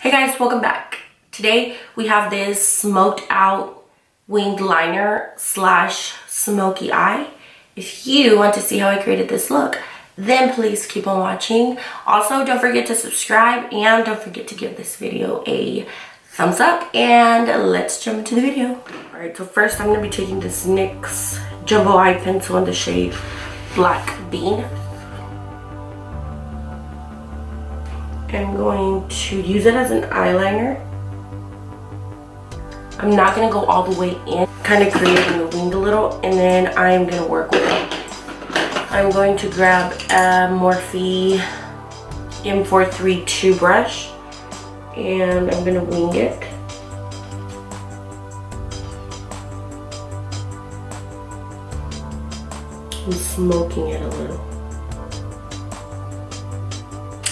Hey guys, welcome back. Today we have this smoked out winged liner slash smoky eye. If you want to see how I created this look, then please keep on watching. Also, don't forget to subscribe and don't forget to give this video a thumbs up, and let's jump into the video. Alright, so first I'm going to be taking this NYX Jumbo Eye Pencil in the shade Black Bean. I'm going to use it as an eyeliner. I'm not going to go all the way in, kind of creating the wing a little, and then I'm going to work with it. I'm going to grab a Morphe M432 brush, and I'm going to wing it. I'm smoking it a little.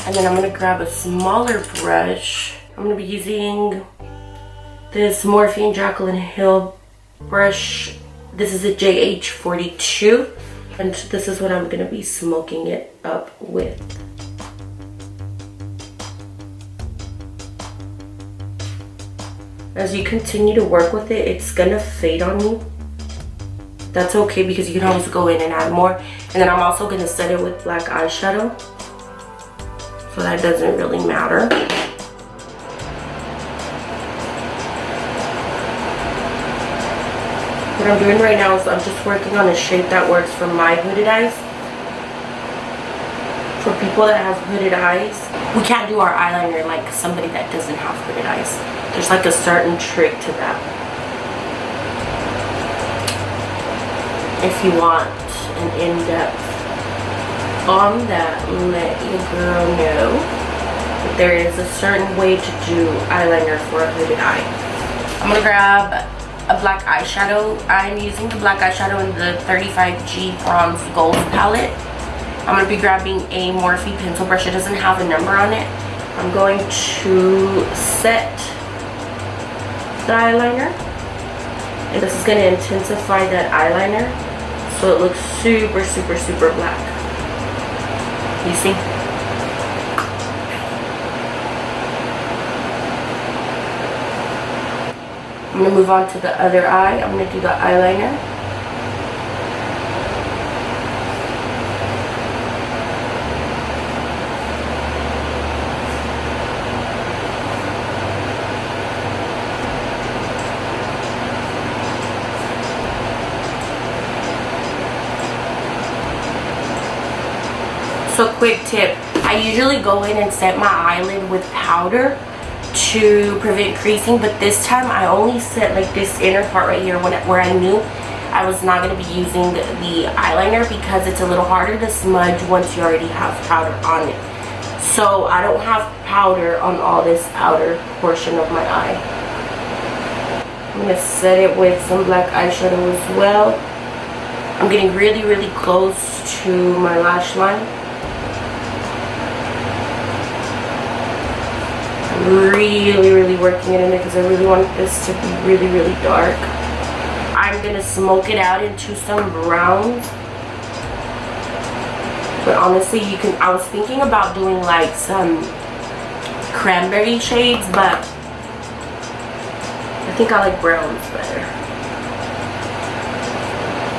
And then I'm going to grab a smaller brush. I'm going to be using this Morphe Jaclyn Hill brush. This is a JH42. And this is what I'm going to be smoking it up with. As you continue to work with it, it's going to fade on you. That's okay because you can always go in and add more. And then I'm also going to set it with black eyeshadow. So that doesn't really matter. What I'm doing right now is I'm just working on a shape that works for my hooded eyes. For people that have hooded eyes, we can't do our eyeliner like somebody that doesn't have hooded eyes. There's like a certain trick to that. If you want an in-depth on that, let your girl know that there is a certain way to do eyeliner for a hooded eye. I'm gonna grab a black eyeshadow. I'm using the black eyeshadow in the 35G Bronze Gold palette. I'm gonna be grabbing a Morphe pencil brush. It doesn't have a number on it. I'm going to set the eyeliner, and this is gonna intensify that eyeliner so it looks super, super, super black. You see? I'm going to move on to the other eye. I'm going to do the eyeliner. So quick tip, I usually go in and set my eyelid with powder to prevent creasing, but this time I only set like this inner part right here where I knew I was not going to be using the eyeliner because it's a little harder to smudge once you already have powder on it. So I don't have powder on all this outer portion of my eye. I'm going to set it with some black eyeshadow as well. I'm getting really, really close to my lash line. Really working it in there because I really want this to be really, really dark. I'm gonna smoke it out into some browns, but honestly I was thinking about doing like some cranberry shades, but I think I like browns better.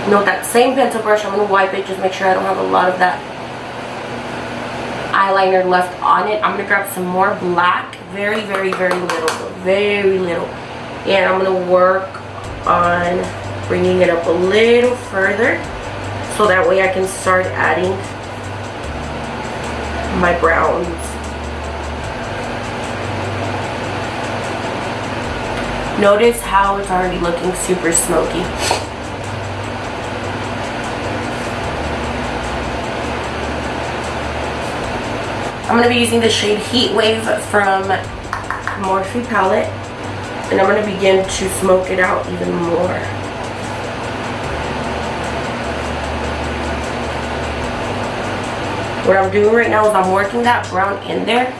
You know, with that same pencil brush, I'm gonna wipe it, just make sure I don't have a lot of that eyeliner left on it. I'm gonna grab some more black, very little, very little, and I'm gonna work on bringing it up a little further so that way I can start adding my browns. Notice how it's already looking super smoky. I'm going to be using the shade Heat Wave from Morphe palette, and I'm going to begin to smoke it out even more. What I'm doing right now is I'm working that brown in there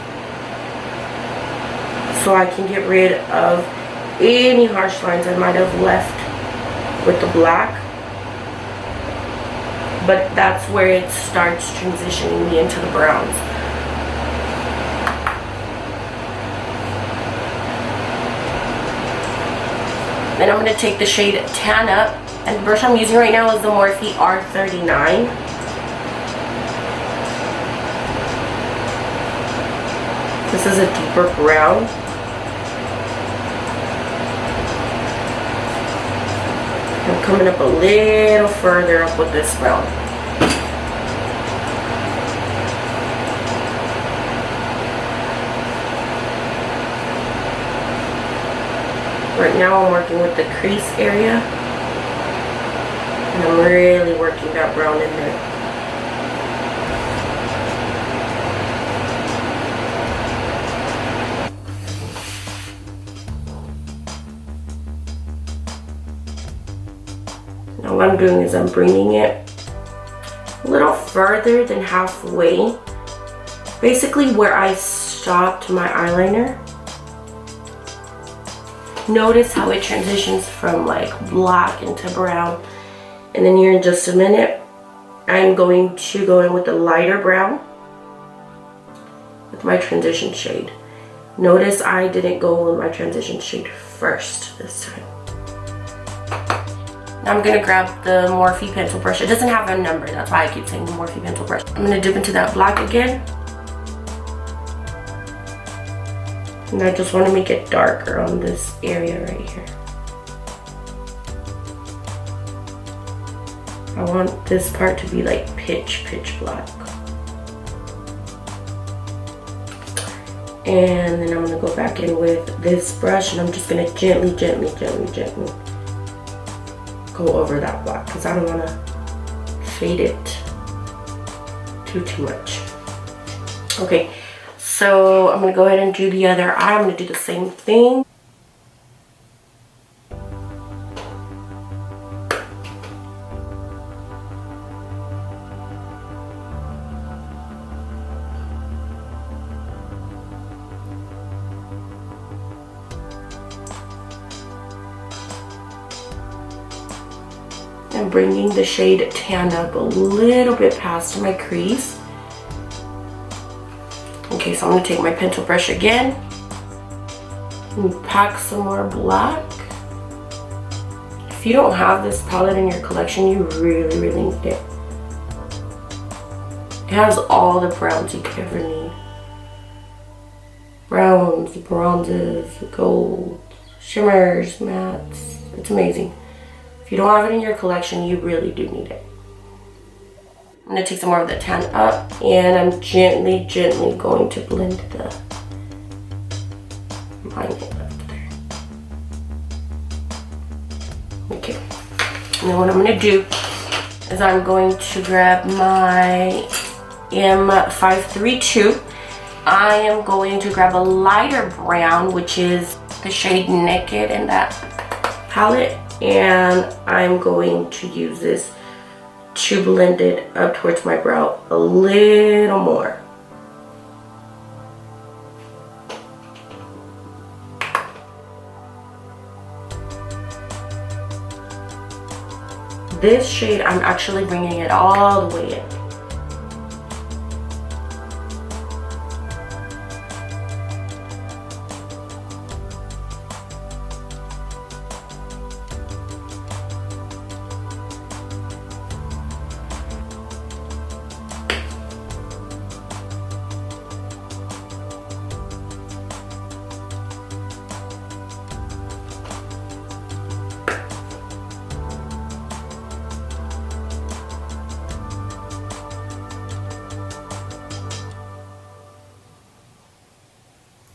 so I can get rid of any harsh lines I might have left with the black. But that's where it starts transitioning me into the browns. Then I'm going to take the shade Tan Up. And the brush I'm using right now is the Morphe R39. This is a deeper brown. I'm coming up a little further up with this brown. Right now I'm working with the crease area, and I'm really working that brown in there. Now what I'm doing is I'm bringing it a little further than halfway, basically where I stopped my eyeliner. Notice how it transitions from like black into brown, and then here in just a minute I'm going to go in with the lighter brown with my transition shade. Notice I didn't go with my transition shade first this time. Now I'm gonna grab the Morphe pencil brush. It doesn't have a number, that's why I keep saying the Morphe pencil brush. I'm gonna dip into that black again. And I just want to make it darker on this area right here. I want this part to be like pitch black. And then I'm going to go back in with this brush, and I'm just going to gently go over that black because I don't want to fade it too much. Okay. So I'm going to go ahead and do the other eye. I'm going to do the same thing. I'm bringing the shade Tan Up a little bit past my crease. Okay, so I'm going to take my pencil brush again and pack some more black. If you don't have this palette in your collection, you really need it. It has all the browns you could ever need. Browns, bronzes, golds, shimmers, mattes. It's amazing. If you don't have it in your collection, you really do need it. I'm going to take some more of the Tan Up, and I'm gently going to blend the line left there. Okay. And then what I'm going to do is I'm going to grab my M532. I am going to grab a lighter brown, which is the shade Naked in that palette, and I'm going to use this to blend it up towards my brow a little more. This shade, I'm actually bringing it all the way in.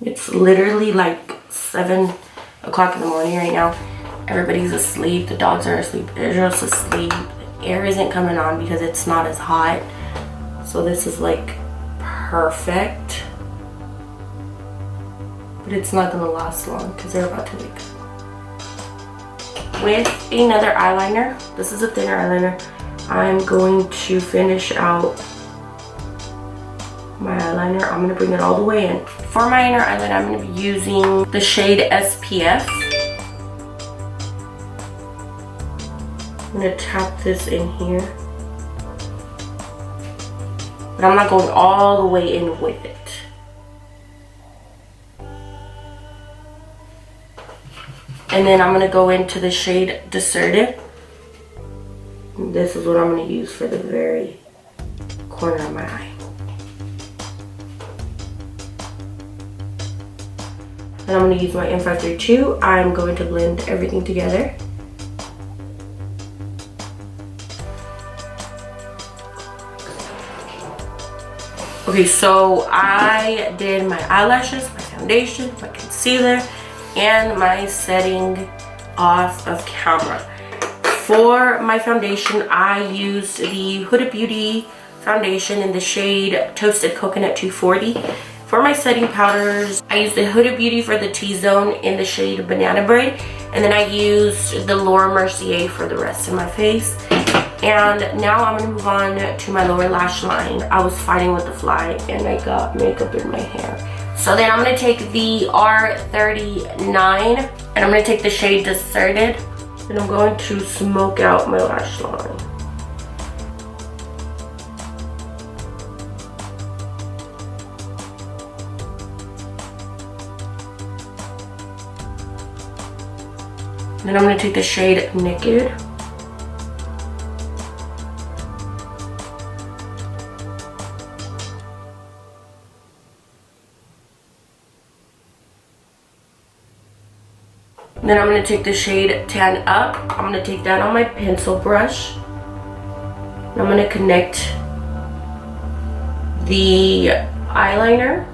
It's literally like 7 o'clock in the morning right now. Everybody's asleep. The dogs are asleep. Israel's asleep. The air isn't coming on because it's not as hot. So this is like perfect. But it's not going to last long because they're about to wake up. With another eyeliner, this is a thinner eyeliner, I'm going to finish out my eyeliner. I'm going to bring it all the way in. For my inner eyeliner, I'm going to be using the shade SPF. I'm going to tap this in here. But I'm not going all the way in with it. And then I'm going to go into the shade Deserted. This is what I'm going to use for the very corner of my eye. And I'm going to use my M532. I'm going to blend everything together. Okay, so I did my eyelashes, my foundation, my concealer, and my setting off of camera. For my foundation, I used the Huda Beauty foundation in the shade Toasted Coconut 240. For my setting powders, I used the Huda Beauty for the T-Zone in the shade Banana Bread. And then I used the Mercier for the rest of my face. And now I'm going to move on to my lower lash line. I was fighting with the fly and I got makeup in my hair. So then I'm going to take the R39 and I'm going to take the shade Deserted. And I'm going to smoke out my lash line. Then I'm going to take the shade Naked. Then I'm going to take the shade Tan Up. I'm going to take that on my pencil brush. And I'm going to connect the eyeliner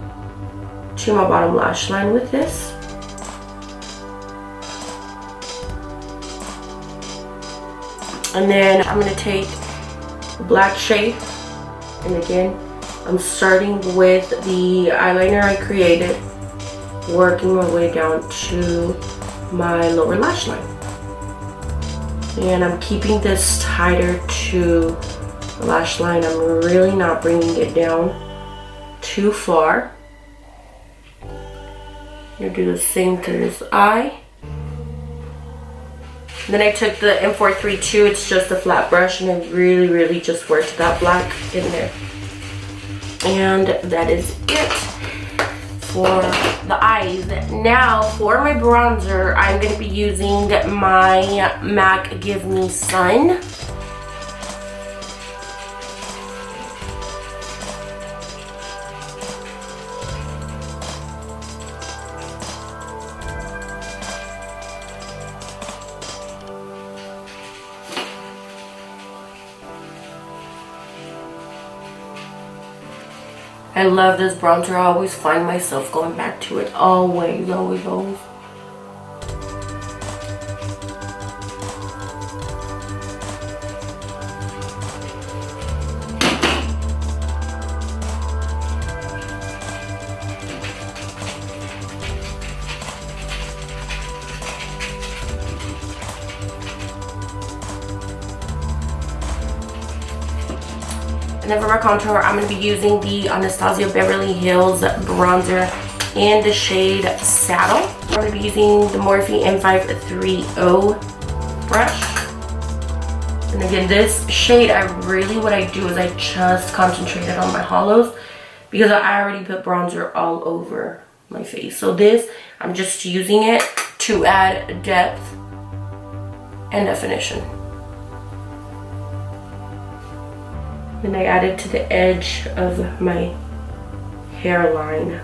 to my bottom lash line with this. And then I'm going to take the black shade. And again, I'm starting with the eyeliner I created, working my way down to my lower lash line. And I'm keeping this tighter to the lash line. I'm really not bringing it down too far. I'm going to do the same to this eye. And then I took the M432, it's just a flat brush, and I really just worked that black in there. And that is it for the eyes. Now for my bronzer, I'm going to be using my MAC Give Me Sun. I love this bronzer. I always find myself going back to it. Always. And then for my contour, I'm going to be using the Anastasia Beverly Hills bronzer in the shade Saddle. I'm going to be using the Morphe M530 brush. And again, this shade, what I do is I just concentrated on my hollows because I already put bronzer all over my face. So this, I'm just using it to add depth and definition. Then I add it to the edge of my hairline.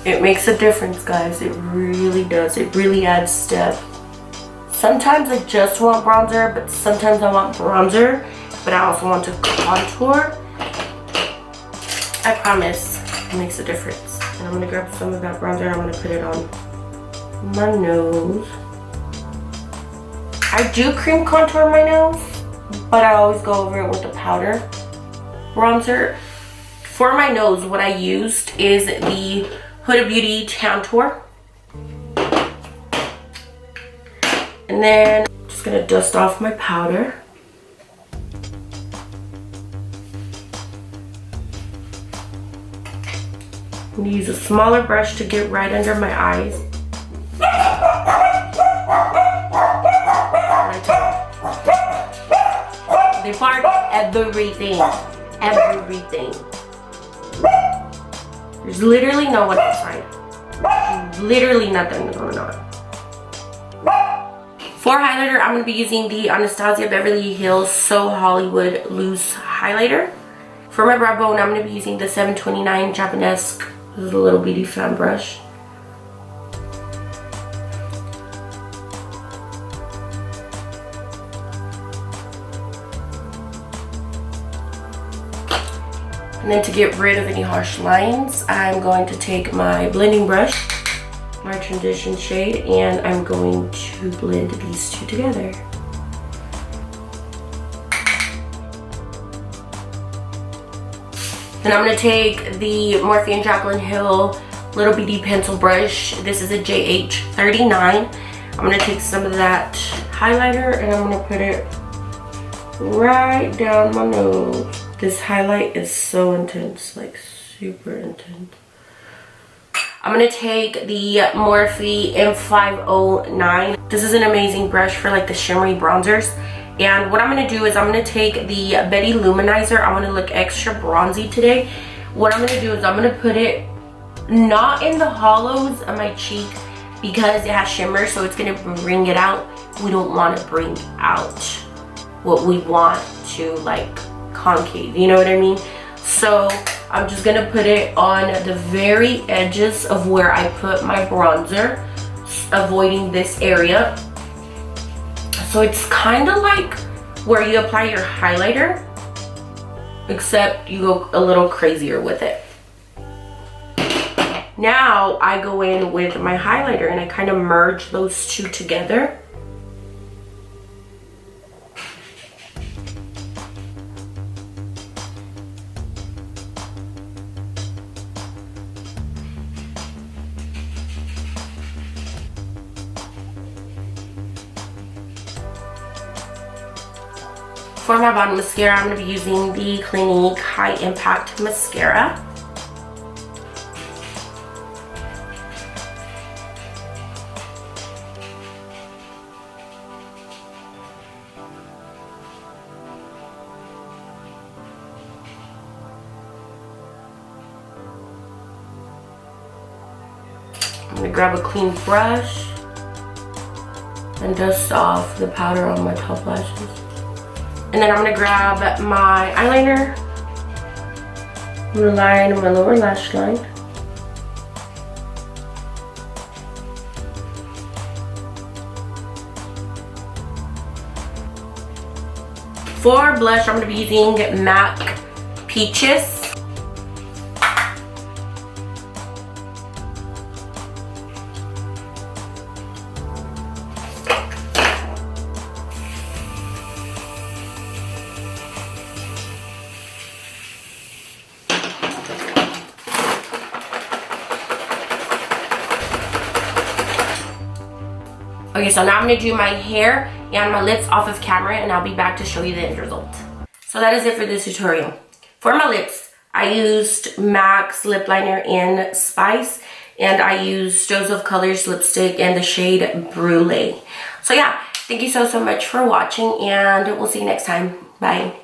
It makes a difference, guys. It really does. It really adds depth. Sometimes I just want bronzer, but sometimes I want bronzer, but I also want to contour. I promise it makes a difference. And I'm going to grab some of that bronzer and I'm going to put it on my nose. I do cream contour my nose, but I always go over it with a powder bronzer. For my nose, what I used is the Huda Beauty Tantour. And then I'm just gonna dust off my powder. I'm gonna use a smaller brush to get right under my eyes. They part everything. There's literally no one outside. Literally nothing going on. For highlighter, I'm going to be using the Anastasia Beverly Hills So Hollywood Loose Highlighter. For my brow bone, I'm going to be using the 729 Japanesque. This is a little bitty fan brush. And then to get rid of any harsh lines, I'm going to take my blending brush, my transition shade, and I'm going to blend these two together. Then I'm going to take the Morphe and Jaclyn Hill little bitty pencil brush. This is a JH39. I'm going to take some of that highlighter and I'm going to put it right down my nose. This highlight is so intense, like super intense. I'm going to take the Morphe M509. This is an amazing brush for like the shimmery bronzers. And what I'm going to do is I'm going to take the Lou Manizer. I want to look extra bronzy today. What I'm going to do is I'm going to put it not in the hollows of my cheek because it has shimmer, so it's going to bring it out. We don't want to bring out what we want to like concave, you know what I mean? So I'm just gonna put it on the very edges of where I put my bronzer, avoiding this area. So it's kind of like where you apply your highlighter, except you go a little crazier with it. Now I go in with my highlighter and I kind of merge those two together. For my bottom mascara, I'm going to be using the Clinique High Impact Mascara. I'm going to grab a clean brush and dust off the powder on my top lashes. And then I'm going to grab my eyeliner. I'm going to line my lower lash line. For blush, I'm going to be using MAC Peaches. Okay, so now I'm going to do my hair and my lips off of camera and I'll be back to show you the end result. So that is it for this tutorial. For my lips, I used MAC's lip liner in Spice and I used Joseph Colors lipstick in the shade Brûlée. So yeah, thank you so much for watching and we'll see you next time. Bye.